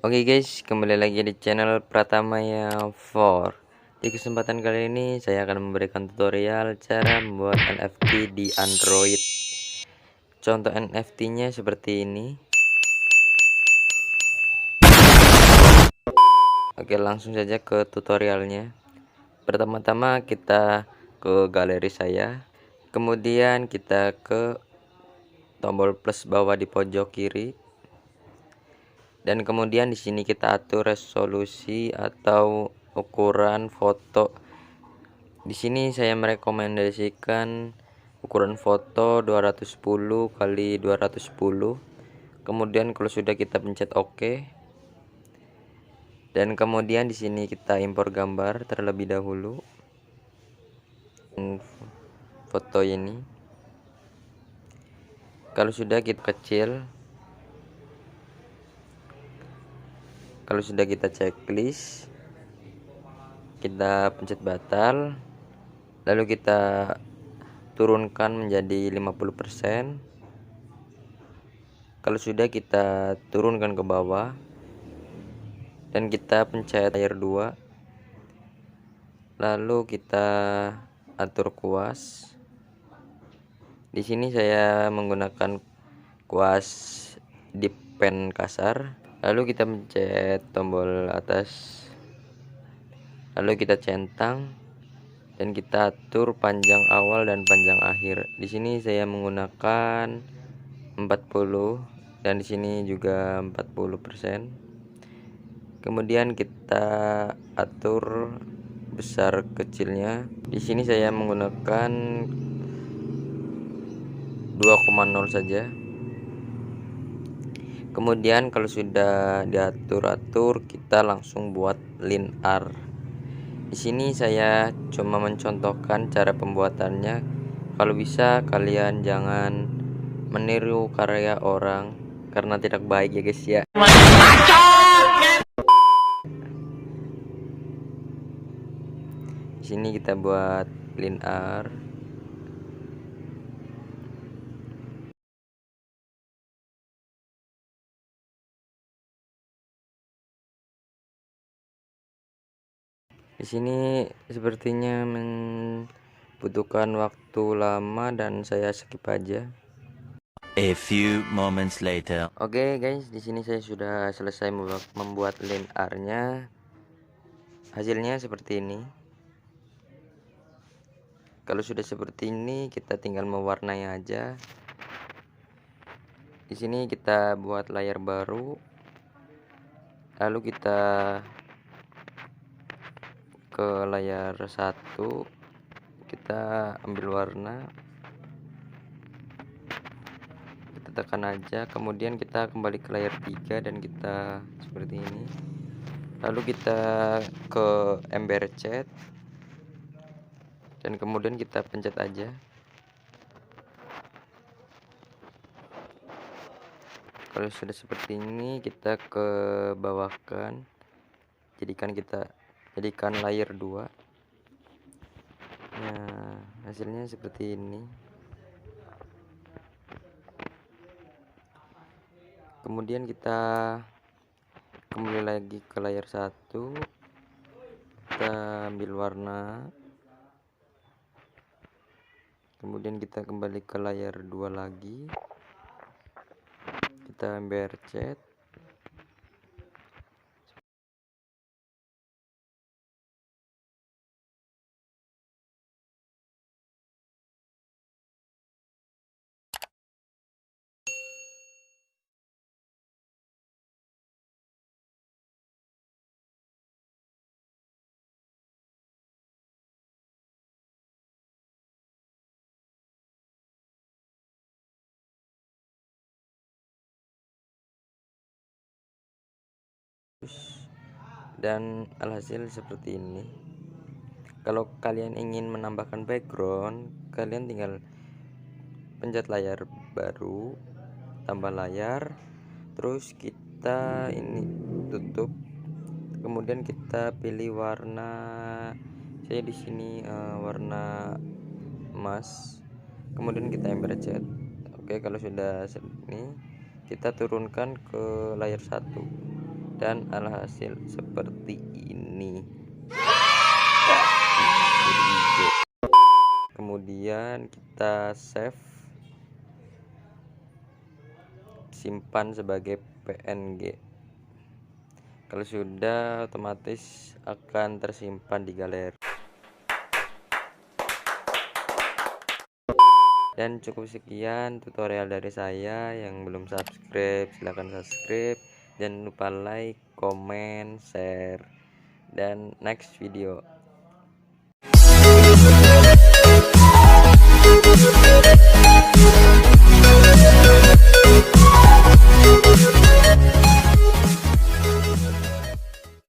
Oke guys, kembali lagi di channel Pratamaya 4. Di kesempatan kali ini saya akan memberikan tutorial cara membuat NFT di Android. Contoh NFT-nya seperti ini. Oke, langsung saja ke tutorialnya. Pertama-tama kita ke galeri saya, kemudian kita ke tombol plus bawah di pojok kiri. Dan kemudian di sini kita atur resolusi atau ukuran foto. Di sini saya merekomendasikan ukuran foto 210 kali 210. Kemudian kalau sudah kita pencet OK. Dan kemudian di sini kita impor gambar terlebih dahulu. Foto ini. Kalau sudah kita kecil. Kalau sudah kita checklist, kita pencet batal. Lalu kita turunkan menjadi 50%. Kalau sudah kita turunkan ke bawah dan kita pencet layer 2. Lalu kita atur kuas. Di sini saya menggunakan kuas deep pen kasar. Lalu kita pencet tombol atas. Lalu kita centang dan kita atur panjang awal dan panjang akhir. Di sini saya menggunakan 40 dan di sini juga 40%. Kemudian kita atur besar kecilnya. Di sini saya menggunakan 2,0 saja. Kemudian kalau sudah diatur-atur, kita langsung buat linear. Di sini saya cuma mencontohkan cara pembuatannya. Kalau bisa kalian jangan meniru karya orang karena tidak baik ya guys ya. Di sini kita buat linear. Di sini sepertinya membutuhkan waktu lama dan saya skip aja. A few moments later. Oke guys, di sini saya sudah selesai membuat linearnya. Hasilnya seperti ini. Kalau sudah seperti ini, kita tinggal mewarnai aja. Di sini kita buat layar baru. Lalu kita ke layar 1. Kita ambil warna. Kita tekan aja, kemudian kita kembali ke layar 3 dan kita seperti ini. Lalu kita ke ember cat dan kemudian kita pencet aja. Kalau sudah seperti ini, kita ke bawahkan, jadikan layer 2. Nah, hasilnya seperti ini. Kemudian kita kembali lagi ke layar 1. Kita ambil warna. Kemudian kita kembali ke layar 2 lagi. Kita ember cat. Dan alhasil seperti ini. Kalau kalian ingin menambahkan background, kalian tinggal pencet layar baru, tambah layar, terus kita ini tutup. Kemudian kita pilih warna. Saya di sini warna emas. Kemudian kita ember cat. Oke, kalau sudah ini kita turunkan ke layar 1 dan alhasil seperti ini. Kemudian kita save, simpan sebagai PNG. Kalau sudah, otomatis akan tersimpan di galeri. Dan cukup sekian tutorial dari saya. Yang belum subscribe silahkan subscribe, jangan lupa like, comment, share, dan next video.